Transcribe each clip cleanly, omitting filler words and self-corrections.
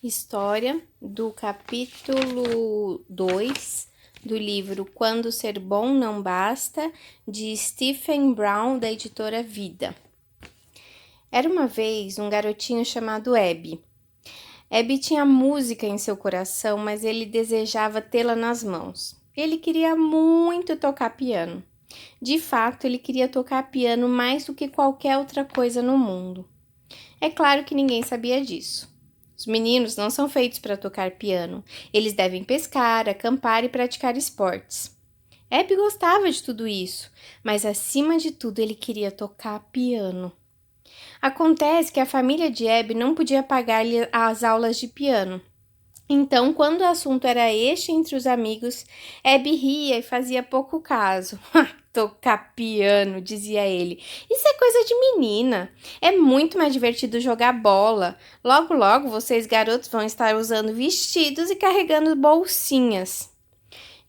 História do capítulo 2 do livro Quando Ser Bom Não Basta, de Stephen Brown, da editora Vida. Era uma vez um garotinho chamado Abby. Abby tinha música em seu coração, mas ele desejava tê-la nas mãos. Ele queria muito tocar piano. De fato, ele queria tocar piano mais do que qualquer outra coisa no mundo. É claro que ninguém sabia disso. Os meninos não são feitos para tocar piano. Eles devem pescar, acampar e praticar esportes. Abby gostava de tudo isso, mas acima de tudo ele queria tocar piano. Acontece que a família de Abby não podia pagar-lhe as aulas de piano. Então, quando o assunto era este entre os amigos, Abby ria e fazia pouco caso. Tocar piano, dizia ele. Isso é coisa de menina. É muito mais divertido jogar bola. Logo, logo, vocês garotos vão estar usando vestidos e carregando bolsinhas.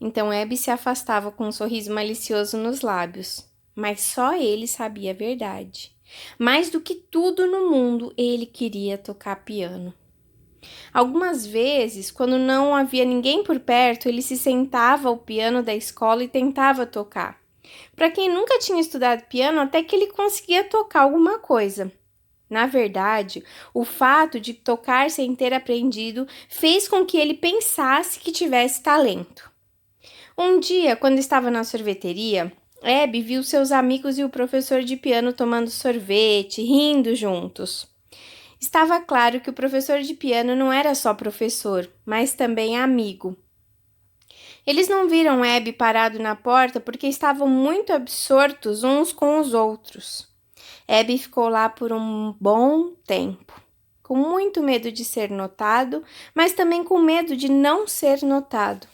Então, Abby se afastava com um sorriso malicioso nos lábios. Mas só ele sabia a verdade. Mais do que tudo no mundo, ele queria tocar piano. Algumas vezes, quando não havia ninguém por perto, ele se sentava ao piano da escola e tentava tocar. Para quem nunca tinha estudado piano, até que ele conseguia tocar alguma coisa. Na verdade, o fato de tocar sem ter aprendido fez com que ele pensasse que tivesse talento. Um dia, quando estava na sorveteria, Abby viu seus amigos e o professor de piano tomando sorvete, rindo juntos. Estava claro que o professor de piano não era só professor, mas também amigo. Eles não viram Abby parado na porta porque estavam muito absortos uns com os outros. Abby ficou lá por um bom tempo, com muito medo de ser notado, mas também com medo de não ser notado.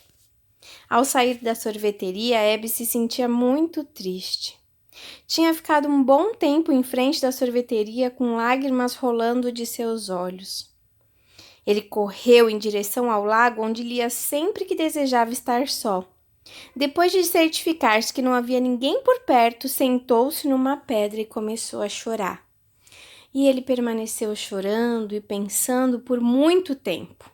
Ao sair da sorveteria, Abby se sentia muito triste. Tinha ficado um bom tempo em frente da sorveteria com lágrimas rolando de seus olhos. Ele correu em direção ao lago onde lia sempre que desejava estar só. Depois de certificar-se que não havia ninguém por perto, sentou-se numa pedra e começou a chorar. E ele permaneceu chorando e pensando por muito tempo.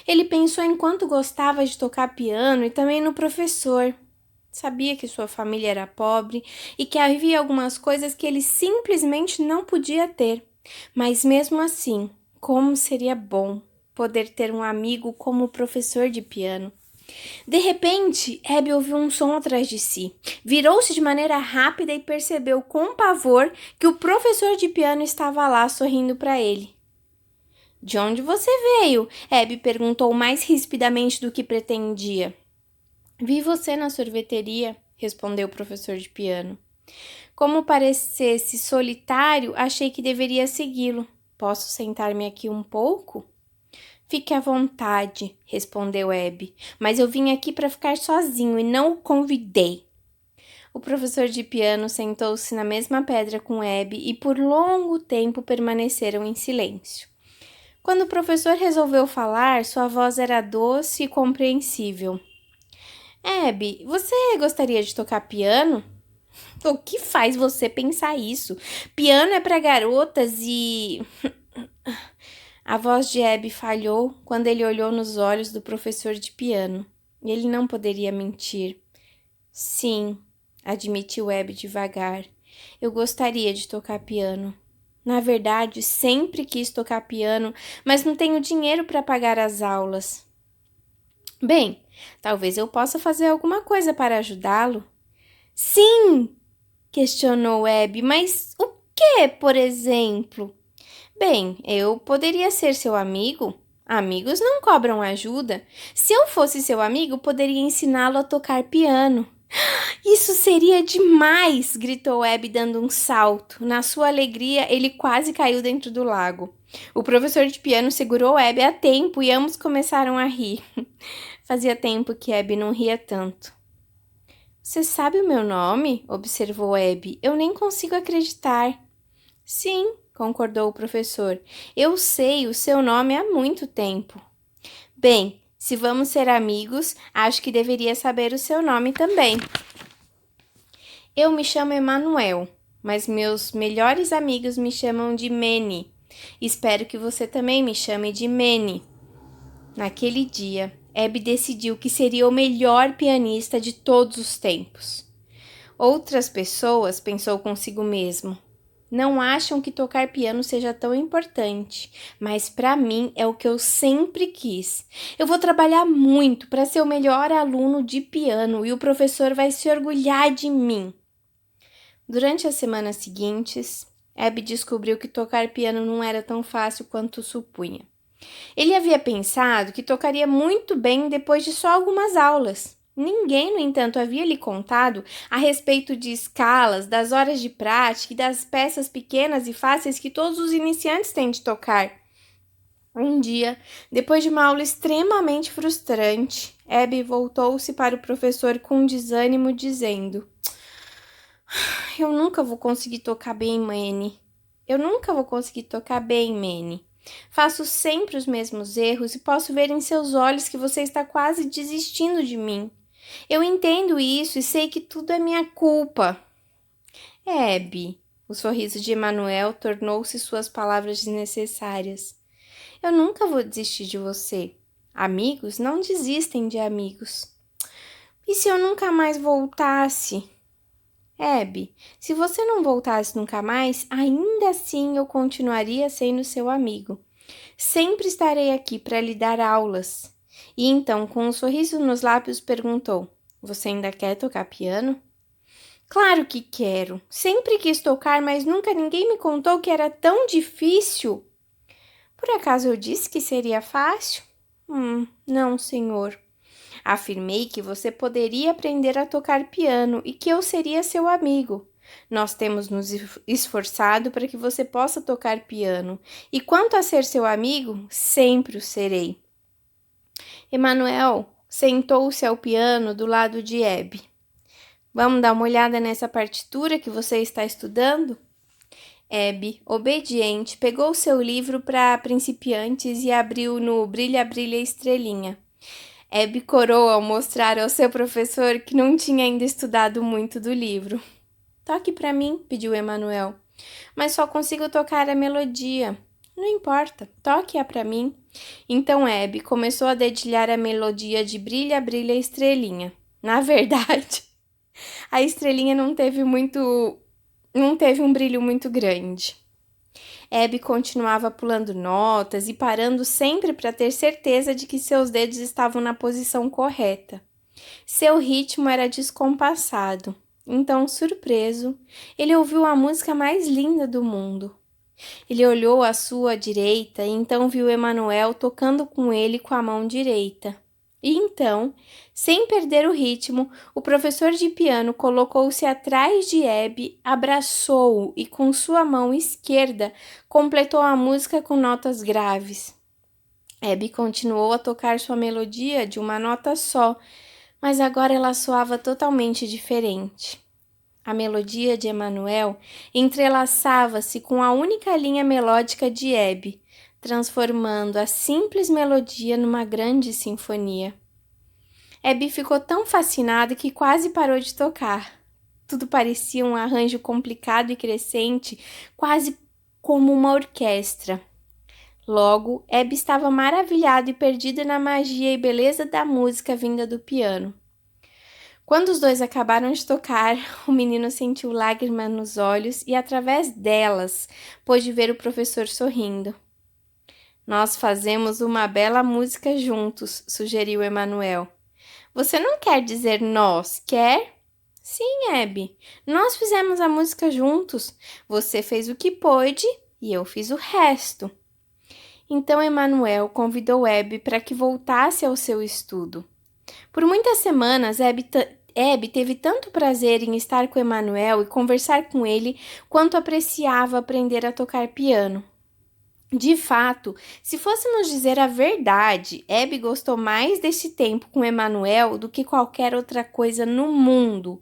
Ele pensou em quanto gostava de tocar piano e também no professor. Sabia que sua família era pobre e que havia algumas coisas que ele simplesmente não podia ter. Mas mesmo assim, como seria bom poder ter um amigo como o professor de piano. De repente, Abby ouviu um som atrás de si. Virou-se de maneira rápida e percebeu com pavor que o professor de piano estava lá sorrindo para ele. De onde você veio? Abby perguntou mais rispidamente do que pretendia. Vi você na sorveteria, respondeu o professor de piano. Como parecesse solitário, achei que deveria segui-lo. Posso sentar-me aqui um pouco? Fique à vontade, respondeu Abby, mas eu vim aqui para ficar sozinho e não o convidei. O professor de piano sentou-se na mesma pedra com Abby e por longo tempo permaneceram em silêncio. Quando o professor resolveu falar, sua voz era doce e compreensível. Abby, você gostaria de tocar piano? O que faz você pensar isso? Piano é para garotas e... A voz de Abby falhou quando ele olhou nos olhos do professor de piano. Ele não poderia mentir. Sim, admitiu Abby devagar. Eu gostaria de tocar piano. Na verdade, sempre quis tocar piano, mas não tenho dinheiro para pagar as aulas. Bem, talvez eu possa fazer alguma coisa para ajudá-lo. Sim, questionou Abby, mas o que, por exemplo? Bem, eu poderia ser seu amigo. Amigos não cobram ajuda. Se eu fosse seu amigo, poderia ensiná-lo a tocar piano. Isso seria demais! Gritou Abby dando um salto. Na sua alegria, ele quase caiu dentro do lago. O professor de piano segurou Abby a tempo e ambos começaram a rir. Fazia tempo que Abby não ria tanto. Você sabe o meu nome? Observou Abby. Eu nem consigo acreditar. Sim, concordou o professor. Eu sei o seu nome há muito tempo. Bem, se vamos ser amigos, acho que deveria saber o seu nome também. Eu me chamo Emanuel, mas meus melhores amigos me chamam de Manny. Espero que você também me chame de Manny. Naquele dia, Abby decidiu que seria o melhor pianista de todos os tempos. Outras pessoas, pensou consigo mesmo, não acham que tocar piano seja tão importante, mas para mim é o que eu sempre quis. Eu vou trabalhar muito para ser o melhor aluno de piano e o professor vai se orgulhar de mim. Durante as semanas seguintes, Abby descobriu que tocar piano não era tão fácil quanto supunha. Ele havia pensado que tocaria muito bem depois de só algumas aulas. Ninguém, no entanto, havia lhe contado a respeito de escalas, das horas de prática e das peças pequenas e fáceis que todos os iniciantes têm de tocar. Um dia, depois de uma aula extremamente frustrante, Abby voltou-se para o professor com desânimo, dizendo: Eu nunca vou conseguir tocar bem, Manny. Eu nunca vou conseguir tocar bem, Manny. Faço sempre os mesmos erros e posso ver em seus olhos que você está quase desistindo de mim. Eu entendo isso e sei que tudo é minha culpa. Abby, o sorriso de Emanuel tornou-se suas palavras desnecessárias. Eu nunca vou desistir de você. Amigos não desistem de amigos. E se eu nunca mais voltasse? Abby, se você não voltasse nunca mais, ainda assim eu continuaria sendo seu amigo. Sempre estarei aqui para lhe dar aulas. E então, com um sorriso nos lábios, perguntou: Você ainda quer tocar piano? Claro que quero. Sempre quis tocar, mas nunca ninguém me contou que era tão difícil. Por acaso eu disse que seria fácil? Não, senhor. Afirmei que você poderia aprender a tocar piano e que eu seria seu amigo. Nós temos nos esforçado para que você possa tocar piano, e quanto a ser seu amigo, sempre o serei. Emanuel sentou-se ao piano do lado de Abby. Vamos dar uma olhada nessa partitura que você está estudando? Abby, obediente, pegou seu livro para principiantes e abriu no Brilha, Brilha, Estrelinha. Abby corou ao mostrar ao seu professor que não tinha ainda estudado muito do livro. Toque para mim, pediu Emanuel. Mas só consigo tocar a melodia. Não importa, toque-a para mim. Então Abby começou a dedilhar a melodia de Brilha, Brilha, Estrelinha. Na verdade, a estrelinha não teve um brilho muito grande. Abby continuava pulando notas e parando sempre para ter certeza de que seus dedos estavam na posição correta. Seu ritmo era descompassado. Então, surpreso, ele ouviu a música mais linda do mundo. Ele olhou à sua direita e então viu Emanuel tocando com ele com a mão direita. E então, sem perder o ritmo, o professor de piano colocou-se atrás de Abby, abraçou-o e com sua mão esquerda completou a música com notas graves. Abby continuou a tocar sua melodia de uma nota só, mas agora ela soava totalmente diferente. A melodia de Emanuel entrelaçava-se com a única linha melódica de Abby, transformando a simples melodia numa grande sinfonia. Abby ficou tão fascinada que quase parou de tocar. Tudo parecia um arranjo complicado e crescente, quase como uma orquestra. Logo, Abby estava maravilhada e perdida na magia e beleza da música vinda do piano. Quando os dois acabaram de tocar, o menino sentiu lágrimas nos olhos e, através delas, pôde ver o professor sorrindo. Nós fazemos uma bela música juntos, sugeriu Emanuel. Você não quer dizer nós, quer? Sim, Abby. Nós fizemos a música juntos. Você fez o que pôde e eu fiz o resto. Então Emanuel convidou Abby para que voltasse ao seu estudo. Por muitas semanas, Abby teve tanto prazer em estar com Emanuel e conversar com ele quanto apreciava aprender a tocar piano. De fato, se fôssemos dizer a verdade, Abby gostou mais deste tempo com Emanuel do que qualquer outra coisa no mundo.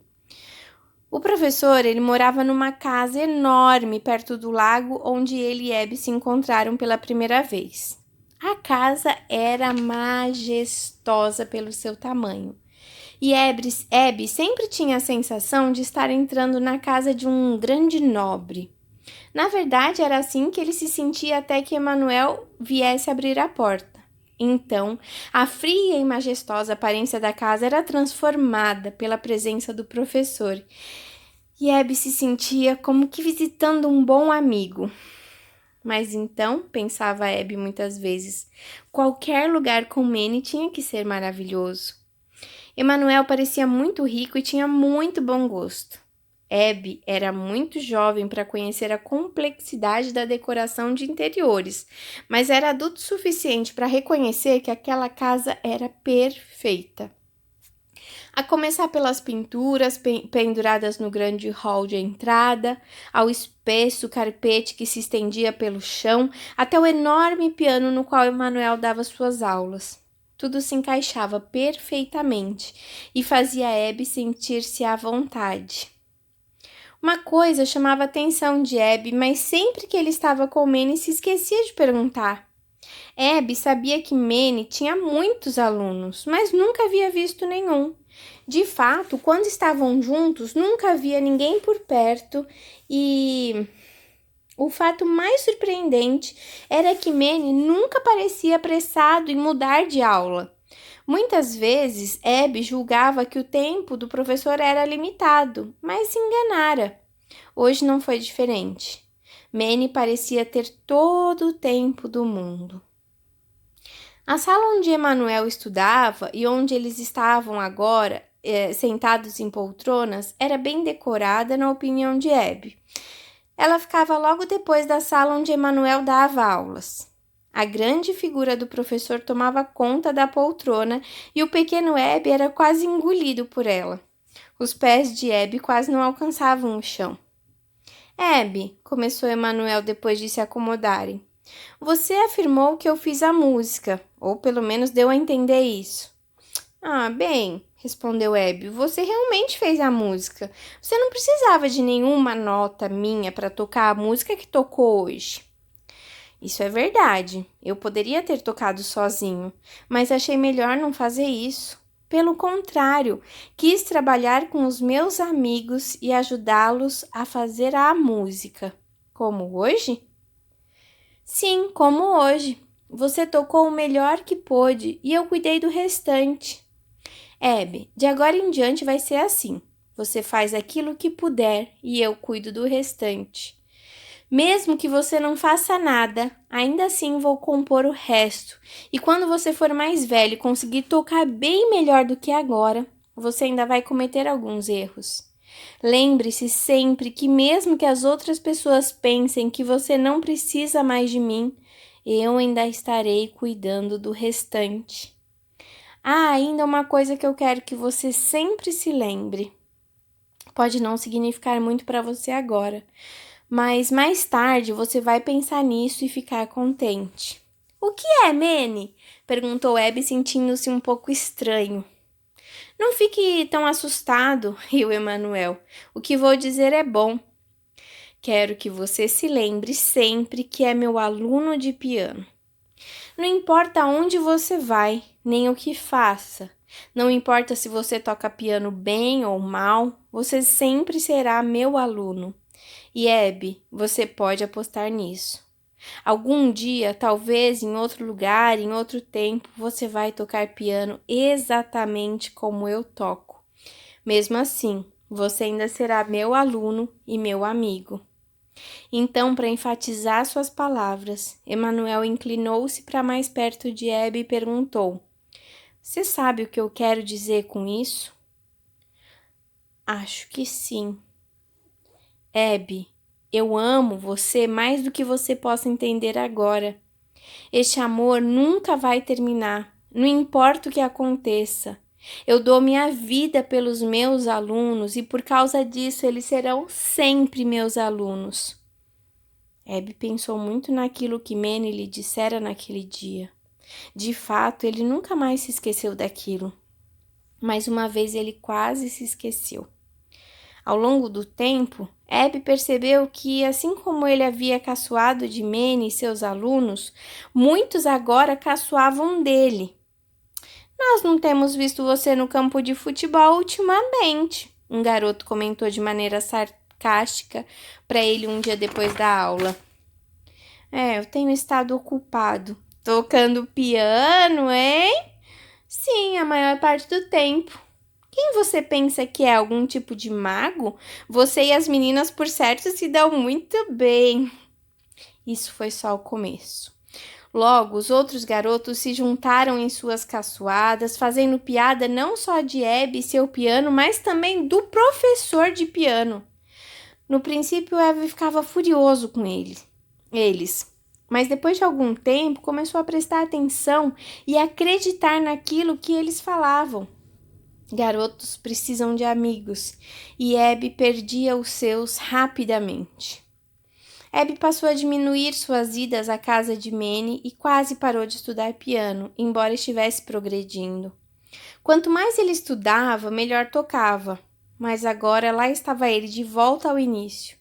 O professor, ele morava numa casa enorme perto do lago onde ele e Abby se encontraram pela primeira vez. A casa era majestosa pelo seu tamanho. E Abby sempre tinha a sensação de estar entrando na casa de um grande nobre. Na verdade, era assim que ele se sentia até que Emanuel viesse abrir a porta. Então, a fria e majestosa aparência da casa era transformada pela presença do professor, e Abby se sentia como que visitando um bom amigo. Mas então, pensava Abby muitas vezes, qualquer lugar com Manny tinha que ser maravilhoso. Emanuel parecia muito rico e tinha muito bom gosto. Abby era muito jovem para conhecer a complexidade da decoração de interiores, mas era adulto o suficiente para reconhecer que aquela casa era perfeita. A começar pelas pinturas penduradas no grande hall de entrada, ao espesso carpete que se estendia pelo chão, até o enorme piano no qual Emanuel dava suas aulas. Tudo se encaixava perfeitamente e fazia Abby sentir-se à vontade. Uma coisa chamava a atenção de Abby, mas sempre que ele estava com Manny se esquecia de perguntar. Abby sabia que Manny tinha muitos alunos, mas nunca havia visto nenhum. De fato, quando estavam juntos, nunca havia ninguém por perto e o fato mais surpreendente era que Manny nunca parecia apressado em mudar de aula. Muitas vezes, Abby julgava que o tempo do professor era limitado, mas se enganara. Hoje não foi diferente. Manny parecia ter todo o tempo do mundo. A sala onde Emanuel estudava e onde eles estavam agora, sentados em poltronas, era bem decorada na opinião de Abby. Ela ficava logo depois da sala onde Emanuel dava aulas. A grande figura do professor tomava conta da poltrona e o pequeno Abby era quase engolido por ela. Os pés de Abby quase não alcançavam o chão. Abby, começou Emanuel depois de se acomodarem, você afirmou que eu fiz a música, ou pelo menos deu a entender isso. Ah, bem, respondeu Abby, você realmente fez a música. Você não precisava de nenhuma nota minha para tocar a música que tocou hoje. Isso é verdade. Eu poderia ter tocado sozinho, mas achei melhor não fazer isso. Pelo contrário, quis trabalhar com os meus amigos e ajudá-los a fazer a música. Como hoje? Sim, como hoje. Você tocou o melhor que pôde e eu cuidei do restante. Abby, de agora em diante vai ser assim. Você faz aquilo que puder e eu cuido do restante. Mesmo que você não faça nada, ainda assim vou compor o resto. E quando você for mais velho e conseguir tocar bem melhor do que agora, você ainda vai cometer alguns erros. Lembre-se sempre que mesmo que as outras pessoas pensem que você não precisa mais de mim, eu ainda estarei cuidando do restante. Ah, ainda uma coisa que eu quero que você sempre se lembre. Pode não significar muito para você agora, mas mais tarde você vai pensar nisso e ficar contente. O que é, Manny? Perguntou Abby, sentindo-se um pouco estranho. Não fique tão assustado, riu Emanuel. O que vou dizer é bom. Quero que você se lembre sempre que é meu aluno de piano. Não importa onde você vai, nem o que faça. Não importa se você toca piano bem ou mal, você sempre será meu aluno. E Abby, você pode apostar nisso. Algum dia, talvez em outro lugar, em outro tempo, você vai tocar piano exatamente como eu toco. Mesmo assim, você ainda será meu aluno e meu amigo. Então, para enfatizar suas palavras, Emanuel inclinou-se para mais perto de Abby e perguntou: Você sabe o que eu quero dizer com isso? Acho que sim. Abby, eu amo você mais do que você possa entender agora. Este amor nunca vai terminar, não importa o que aconteça. Eu dou minha vida pelos meus alunos e por causa disso eles serão sempre meus alunos. Abby pensou muito naquilo que Manny lhe dissera naquele dia. De fato, ele nunca mais se esqueceu daquilo. Mas uma vez ele quase se esqueceu. Ao longo do tempo, Abby percebeu que, assim como ele havia caçoado de Manny e seus alunos, muitos agora caçoavam dele. Nós não temos visto você no campo de futebol ultimamente, um garoto comentou de maneira sarcástica para ele um dia depois da aula. Eu tenho estado ocupado. Tocando piano, hein? Sim, a maior parte do tempo. Quem você pensa que é? Algum tipo de mago? Você e as meninas, por certo, se dão muito bem. Isso foi só o começo. Logo, os outros garotos se juntaram em suas caçoadas, fazendo piada não só de Abby e seu piano, mas também do professor de piano. No princípio, Abby ficava furioso com eles. Mas depois de algum tempo, começou a prestar atenção e acreditar naquilo que eles falavam. Garotos precisam de amigos, e Abby perdia os seus rapidamente. Abby passou a diminuir suas idas à casa de Manny e quase parou de estudar piano, embora estivesse progredindo. Quanto mais ele estudava, melhor tocava, mas agora lá estava ele de volta ao início.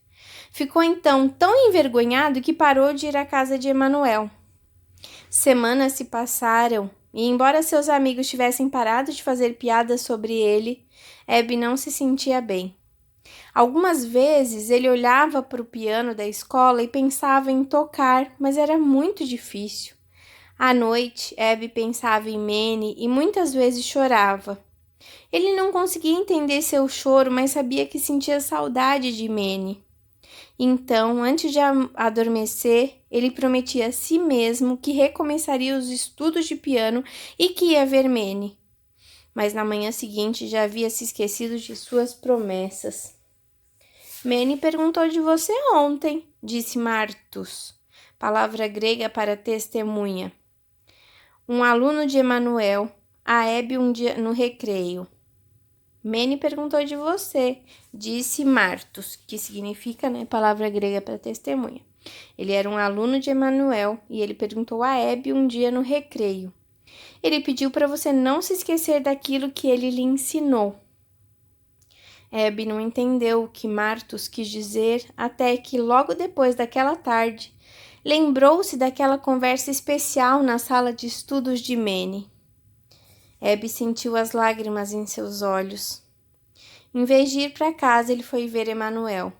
Ficou então tão envergonhado que parou de ir à casa de Emanuel. Semanas se passaram e, embora seus amigos tivessem parado de fazer piadas sobre ele, Abby não se sentia bem. Algumas vezes ele olhava para o piano da escola e pensava em tocar, mas era muito difícil. À noite, Abby pensava em Manny e muitas vezes chorava. Ele não conseguia entender seu choro, mas sabia que sentia saudade de Manny. Então, antes de adormecer, ele prometia a si mesmo que recomeçaria os estudos de piano e que ia ver Manny. Mas na manhã seguinte já havia se esquecido de suas promessas. Manny perguntou de você ontem, disse Martus, palavra grega para testemunha. Um aluno de Emanuel, a Abby um dia no recreio. Manny perguntou de você, disse Martus, que significa, palavra grega para testemunha. Ele era um aluno de Emanuel e ele perguntou a Abby um dia no recreio. Ele pediu para você não se esquecer daquilo que ele lhe ensinou. Abby não entendeu o que Martus quis dizer até que, logo depois daquela tarde, lembrou-se daquela conversa especial na sala de estudos de Manny. Abby sentiu as lágrimas em seus olhos. Em vez de ir para casa, ele foi ver Emanuel.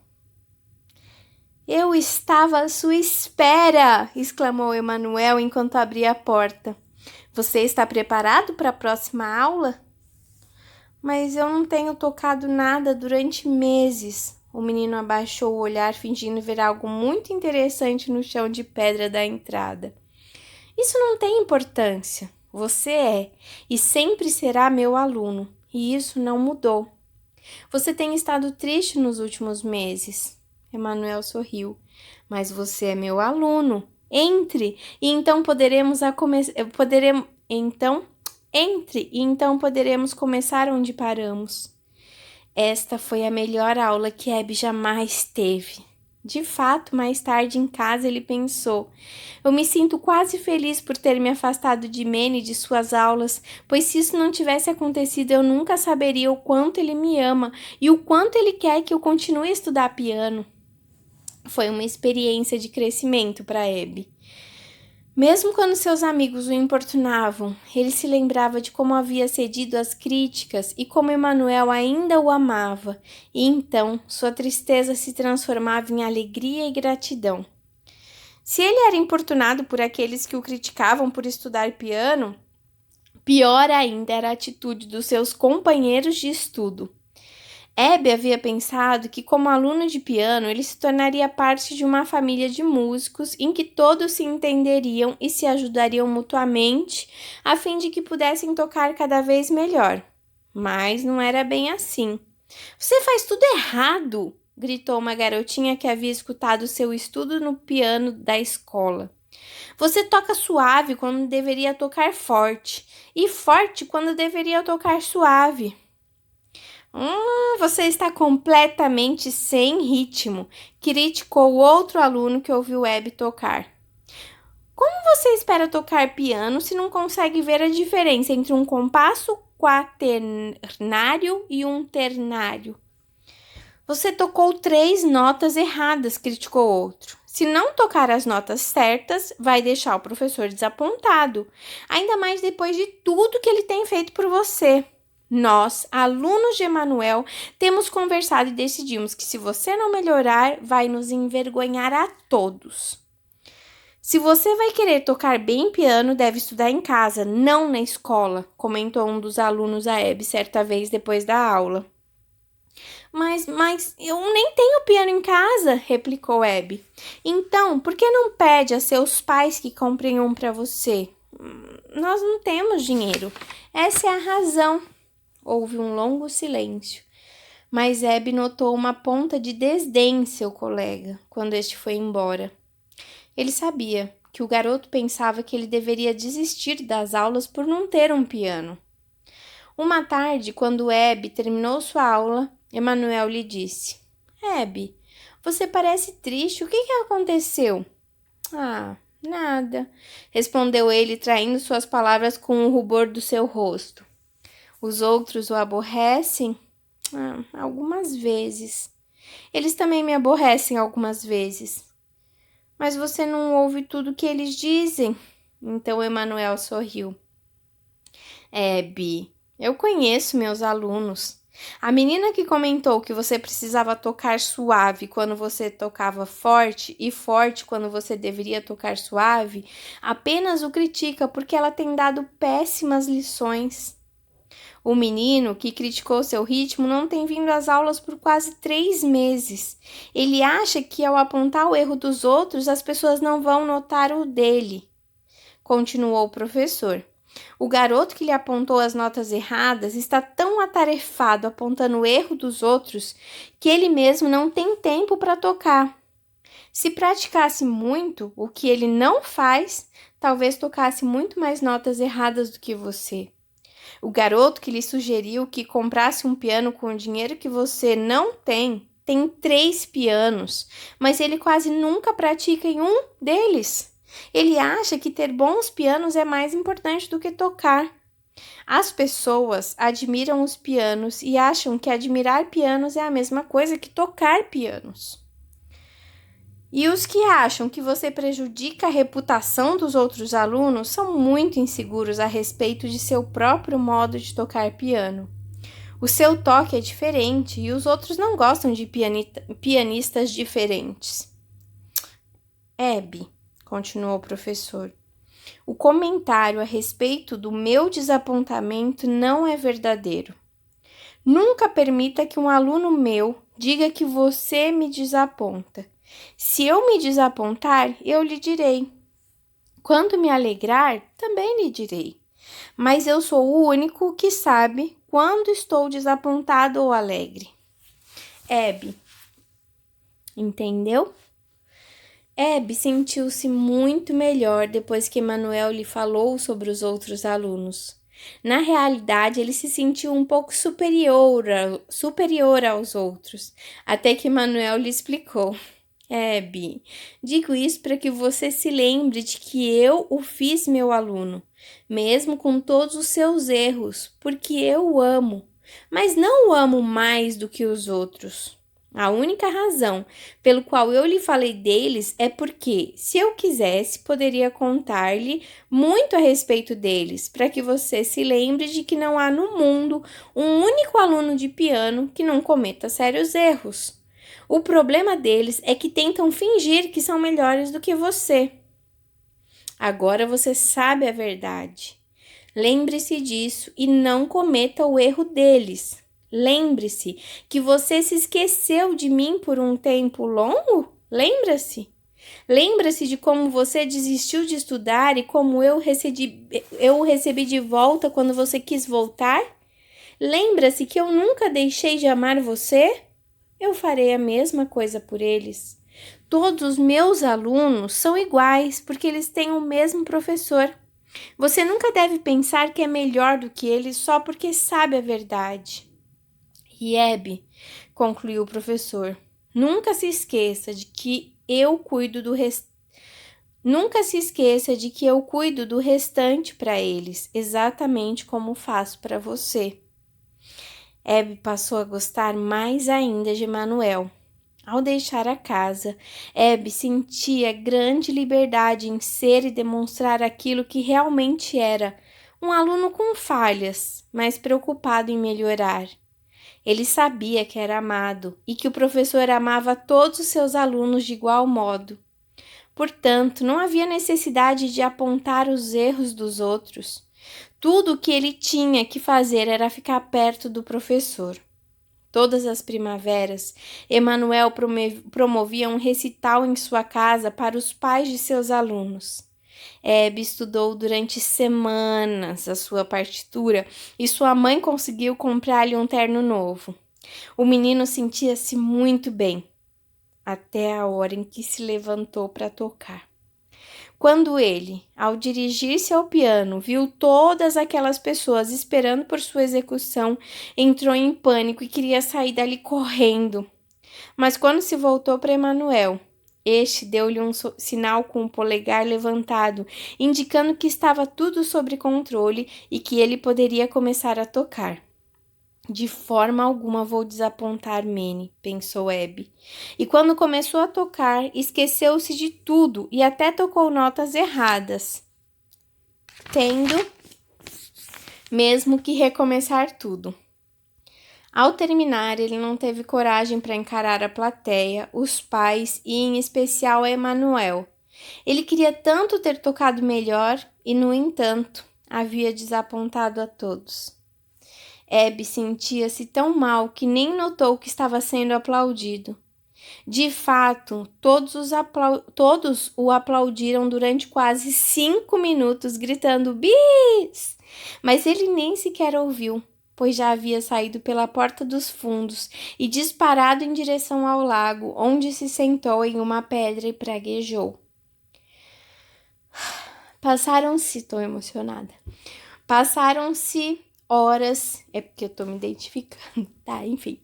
Eu estava à sua espera! Exclamou Emanuel enquanto abria a porta. Você está preparado para a próxima aula? Mas eu não tenho tocado nada durante meses. O menino abaixou o olhar, fingindo ver algo muito interessante no chão de pedra da entrada. Isso não tem importância. Você é e sempre será meu aluno, e isso não mudou. Você tem estado triste nos últimos meses. Emanuel sorriu. Mas você é meu aluno. Entre, e então poderemos começar onde paramos. Esta foi a melhor aula que Abby jamais teve. De fato, mais tarde em casa ele pensou: eu me sinto quase feliz por ter me afastado de Manny e de suas aulas, pois se isso não tivesse acontecido, eu nunca saberia o quanto ele me ama e o quanto ele quer que eu continue a estudar piano. Foi uma experiência de crescimento para Abby. Mesmo quando seus amigos o importunavam, ele se lembrava de como havia cedido às críticas e como Emanuel ainda o amava, e então sua tristeza se transformava em alegria e gratidão. Se ele era importunado por aqueles que o criticavam por estudar piano, pior ainda era a atitude dos seus companheiros de estudo. Abby havia pensado que, como aluno de piano, ele se tornaria parte de uma família de músicos em que todos se entenderiam e se ajudariam mutuamente, a fim de que pudessem tocar cada vez melhor. Mas não era bem assim. Você faz tudo errado! Gritou uma garotinha que havia escutado seu estudo no piano da escola. Você toca suave quando deveria tocar forte, e forte quando deveria tocar suave. Você está completamente sem ritmo, criticou outro aluno que ouviu Abby tocar. Como você espera tocar piano se não consegue ver a diferença entre um compasso quaternário e um ternário? Você tocou 3 notas erradas, criticou outro. Se não tocar as notas certas, vai deixar o professor desapontado, ainda mais depois de tudo que ele tem feito por você. Nós, alunos de Emanuel, temos conversado e decidimos que se você não melhorar, vai nos envergonhar a todos. Se você vai querer tocar bem piano, deve estudar em casa, não na escola, comentou um dos alunos a Abby certa vez depois da aula. Mas eu nem tenho piano em casa, replicou Abby. Então, por que não pede a seus pais que comprem um para você? Nós não temos dinheiro. Essa é a razão. Houve um longo silêncio. Mas Abby notou uma ponta de desdém em seu colega quando este foi embora. Ele sabia que o garoto pensava que ele deveria desistir das aulas por não ter um piano. Uma tarde, quando Abby terminou sua aula, Emanuel lhe disse: Abby, você parece triste. O que aconteceu? Ah, nada, respondeu ele, traindo suas palavras com o rubor do seu rosto. Os outros o aborrecem? Algumas vezes. Eles também me aborrecem algumas vezes. Mas você não ouve tudo que eles dizem? Então Emanuel sorriu. Abby, eu conheço meus alunos. A menina que comentou que você precisava tocar suave quando você tocava forte e forte quando você deveria tocar suave, apenas o critica porque ela tem dado péssimas lições. O menino que criticou seu ritmo não tem vindo às aulas por quase 3 meses. Ele acha que ao apontar o erro dos outros, as pessoas não vão notar o dele. Continuou o professor. O garoto que lhe apontou as notas erradas está tão atarefado apontando o erro dos outros que ele mesmo não tem tempo para tocar. Se praticasse muito, o que ele não faz, talvez tocasse muito mais notas erradas do que você. O garoto que lhe sugeriu que comprasse um piano com o dinheiro que você não tem 3 pianos, mas ele quase nunca pratica em um deles. Ele acha que ter bons pianos é mais importante do que tocar. As pessoas admiram os pianos e acham que admirar pianos é a mesma coisa que tocar pianos. E os que acham que você prejudica a reputação dos outros alunos são muito inseguros a respeito de seu próprio modo de tocar piano. O seu toque é diferente e os outros não gostam de pianistas diferentes. Abby, continuou o professor, o comentário a respeito do meu desapontamento não é verdadeiro. Nunca permita que um aluno meu diga que você me desaponta. Se eu me desapontar, eu lhe direi. Quando me alegrar, também lhe direi. Mas eu sou o único que sabe quando estou desapontado ou alegre. Abby, entendeu? Abby sentiu-se muito melhor depois que Emanuel lhe falou sobre os outros alunos. Na realidade, ele se sentiu um pouco superior aos outros, até que Emanuel lhe explicou. Abby, digo isso para que você se lembre de que eu o fiz meu aluno, mesmo com todos os seus erros, porque eu o amo, mas não o amo mais do que os outros. A única razão pelo qual eu lhe falei deles é porque, se eu quisesse, poderia contar-lhe muito a respeito deles, para que você se lembre de que não há no mundo um único aluno de piano que não cometa sérios erros. O problema deles é que tentam fingir que são melhores do que você. Agora você sabe a verdade. Lembre-se disso e não cometa o erro deles. Lembre-se que você se esqueceu de mim por um tempo longo? Lembra-se? Lembra-se de como você desistiu de estudar e como eu o recebi de volta quando você quis voltar? Lembra-se que eu nunca deixei de amar você? Eu farei a mesma coisa por eles. Todos os meus alunos são iguais porque eles têm o mesmo professor. Você nunca deve pensar que é melhor do que eles só porque sabe a verdade. E Abby, concluiu o professor, nunca se esqueça de que eu cuido do restante para eles, exatamente como faço para você. Abby passou a gostar mais ainda de Emanuel. Ao deixar a casa, Abby sentia grande liberdade em ser e demonstrar aquilo que realmente era, um aluno com falhas, mas preocupado em melhorar. Ele sabia que era amado e que o professor amava todos os seus alunos de igual modo. Portanto, não havia necessidade de apontar os erros dos outros. Tudo o que ele tinha que fazer era ficar perto do professor. Todas as primaveras, Emanuel promovia um recital em sua casa para os pais de seus alunos. Hebe estudou durante semanas a sua partitura e sua mãe conseguiu comprar-lhe um terno novo. O menino sentia-se muito bem, até a hora em que se levantou para tocar. Quando ele, ao dirigir-se ao piano, viu todas aquelas pessoas esperando por sua execução, entrou em pânico e queria sair dali correndo. Mas quando se voltou para Emanuel, este deu-lhe um sinal com o polegar levantado, indicando que estava tudo sob controle e que ele poderia começar a tocar. De forma alguma vou desapontar Manny, pensou Hebe. E quando começou a tocar, esqueceu-se de tudo e até tocou notas erradas, tendo mesmo que recomeçar tudo. Ao terminar, ele não teve coragem para encarar a plateia, os pais e, em especial, a Emanuel. Ele queria tanto ter tocado melhor e, no entanto, havia desapontado a todos. Hebe sentia-se tão mal que nem notou que estava sendo aplaudido. De fato, todos o aplaudiram durante quase 5 minutos, gritando bis! Mas ele nem sequer ouviu, pois já havia saído pela porta dos fundos e disparado em direção ao lago, onde se sentou em uma pedra e praguejou. Tô emocionada. Passaram-se horas, é porque eu tô me identificando, tá? Enfim.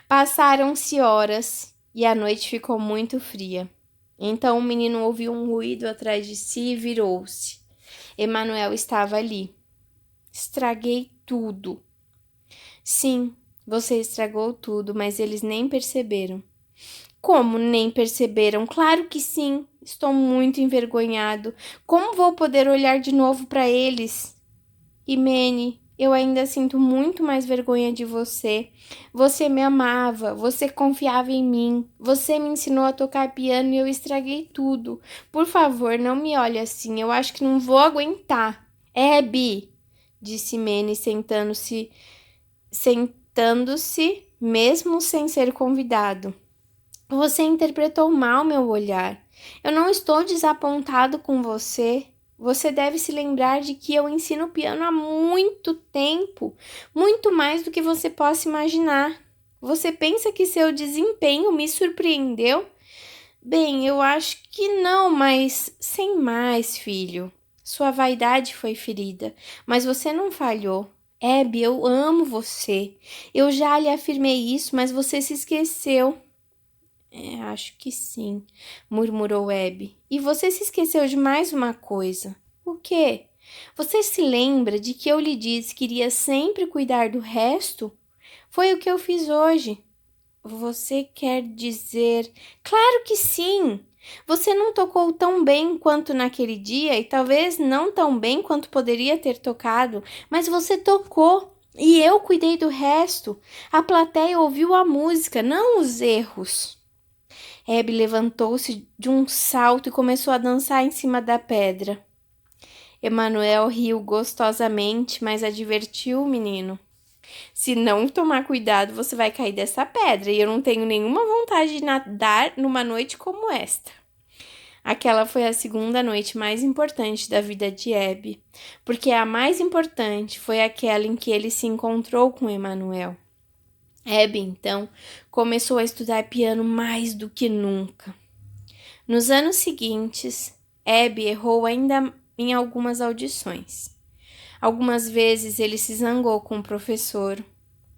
Passaram-se horas e a noite ficou muito fria. Então o menino ouviu um ruído atrás de si e virou-se. Emanuel estava ali. Estraguei tudo. Sim, você estragou tudo, mas eles nem perceberam. Como nem perceberam? Claro que sim. Estou muito envergonhado. Como vou poder olhar de novo para eles? E Manny, eu ainda sinto muito mais vergonha de você. Você me amava, você confiava em mim, você me ensinou a tocar piano e eu estraguei tudo. Por favor, não me olhe assim, eu acho que não vou aguentar. Abby, disse Manny sentando-se, mesmo sem ser convidado. Você interpretou mal meu olhar. Eu não estou desapontado com você. Você deve se lembrar de que eu ensino piano há muito tempo, muito mais do que você possa imaginar. Você pensa que seu desempenho me surpreendeu? Bem, eu acho que não, mas sem mais, filho. Sua vaidade foi ferida, mas você não falhou. Abby, eu amo você. Eu já lhe afirmei isso, mas você se esqueceu. Acho que sim, murmurou Abby. E você se esqueceu de mais uma coisa. O quê? Você se lembra de que eu lhe disse que iria sempre cuidar do resto? Foi o que eu fiz hoje. Você quer dizer... Claro que sim! Você não tocou tão bem quanto naquele dia e talvez não tão bem quanto poderia ter tocado, mas você tocou e eu cuidei do resto. A plateia ouviu a música, não os erros. Abby levantou-se de um salto e começou a dançar em cima da pedra. Emanuel riu gostosamente, mas advertiu o menino. Se não tomar cuidado, você vai cair dessa pedra, e eu não tenho nenhuma vontade de nadar numa noite como esta. Aquela foi a segunda noite mais importante da vida de Abby, porque a mais importante foi aquela em que ele se encontrou com Emanuel. Abby, então, começou a estudar piano mais do que nunca. Nos anos seguintes, Abby errou ainda em algumas audições. Algumas vezes ele se zangou com o professor,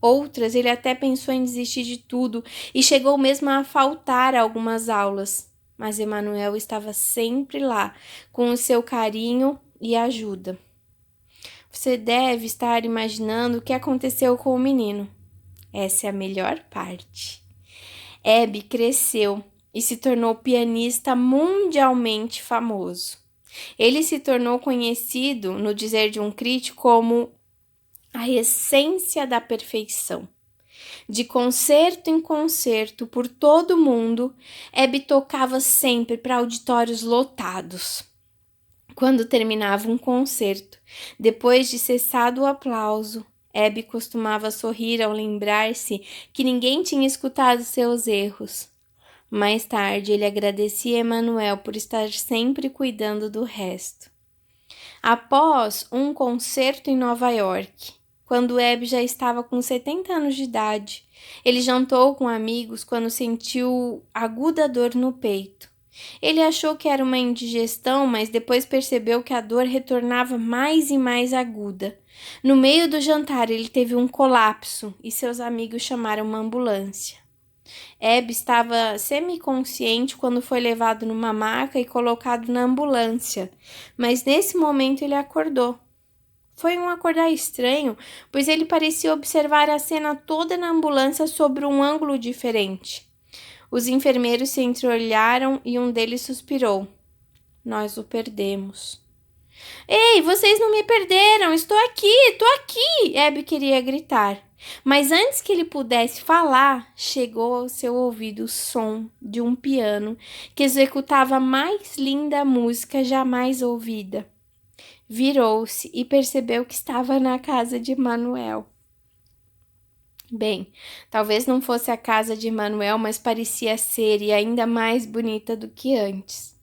outras ele até pensou em desistir de tudo e chegou mesmo a faltar a algumas aulas. Mas Emanuel estava sempre lá, com o seu carinho e ajuda. Você deve estar imaginando o que aconteceu com o menino. Essa é a melhor parte. Abby cresceu e se tornou pianista mundialmente famoso. Ele se tornou conhecido, no dizer de um crítico, como a essência da perfeição. De concerto em concerto por todo o mundo, Abby tocava sempre para auditórios lotados. Quando terminava um concerto, depois de cessado o aplauso, Abby costumava sorrir ao lembrar-se que ninguém tinha escutado seus erros. Mais tarde, ele agradecia a Emanuel por estar sempre cuidando do resto. Após um concerto em Nova York, quando Abby já estava com 70 anos de idade, ele jantou com amigos quando sentiu aguda dor no peito. Ele achou que era uma indigestão, mas depois percebeu que a dor retornava mais e mais aguda. No meio do jantar, ele teve um colapso e seus amigos chamaram uma ambulância. Abby estava semiconsciente quando foi levado numa maca e colocado na ambulância, mas nesse momento ele acordou. Foi um acordar estranho, pois ele parecia observar a cena toda na ambulância sobre um ângulo diferente. Os enfermeiros se entreolharam e um deles suspirou. Nós o perdemos. Ei, vocês não me perderam! Estou aqui! Abby queria gritar. Mas antes que ele pudesse falar, chegou ao seu ouvido o som de um piano que executava a mais linda música jamais ouvida. Virou-se e percebeu que estava na casa de Manuel. Bem, talvez não fosse a casa de Manuel, mas parecia ser e ainda mais bonita do que antes.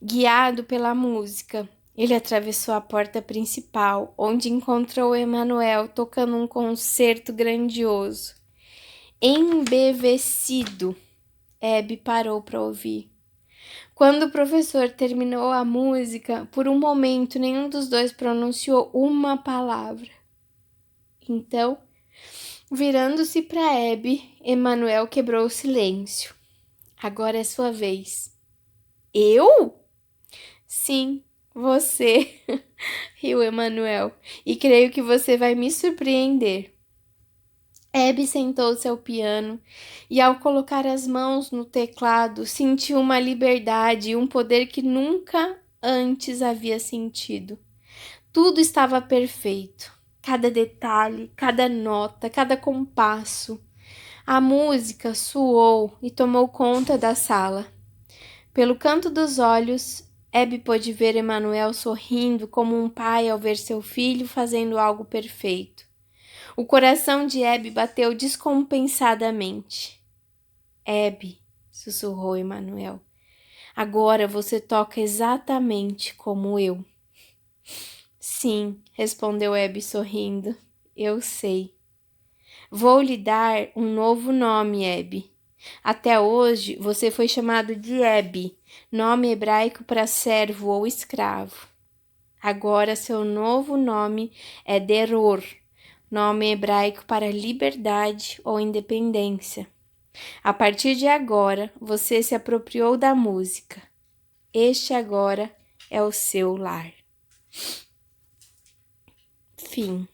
Guiado pela música, ele atravessou a porta principal, onde encontrou Emanuel tocando um concerto grandioso. Embevecido, Abby parou para ouvir. Quando o professor terminou a música, por um momento nenhum dos dois pronunciou uma palavra. Então, virando-se para Abby, Emanuel quebrou o silêncio. Agora é sua vez. Eu? Sim, você, riu Emanuel, e creio que você vai me surpreender. Abby sentou-se ao piano e, ao colocar as mãos no teclado, sentiu uma liberdade e um poder que nunca antes havia sentido. Tudo estava perfeito. Cada detalhe, cada nota, cada compasso. A música soou e tomou conta da sala. Pelo canto dos olhos, Abby pôde ver Emanuel sorrindo como um pai ao ver seu filho fazendo algo perfeito. O coração de Abby bateu descompensadamente. Abby, sussurrou Emanuel, agora você toca exatamente como eu. Sim, respondeu Abby sorrindo. Eu sei. Vou lhe dar um novo nome, Abby. Até hoje você foi chamado de Abby, nome hebraico para servo ou escravo. Agora seu novo nome é Deror, nome hebraico para liberdade ou independência. A partir de agora, você se apropriou da música. Este agora é o seu lar. Fim.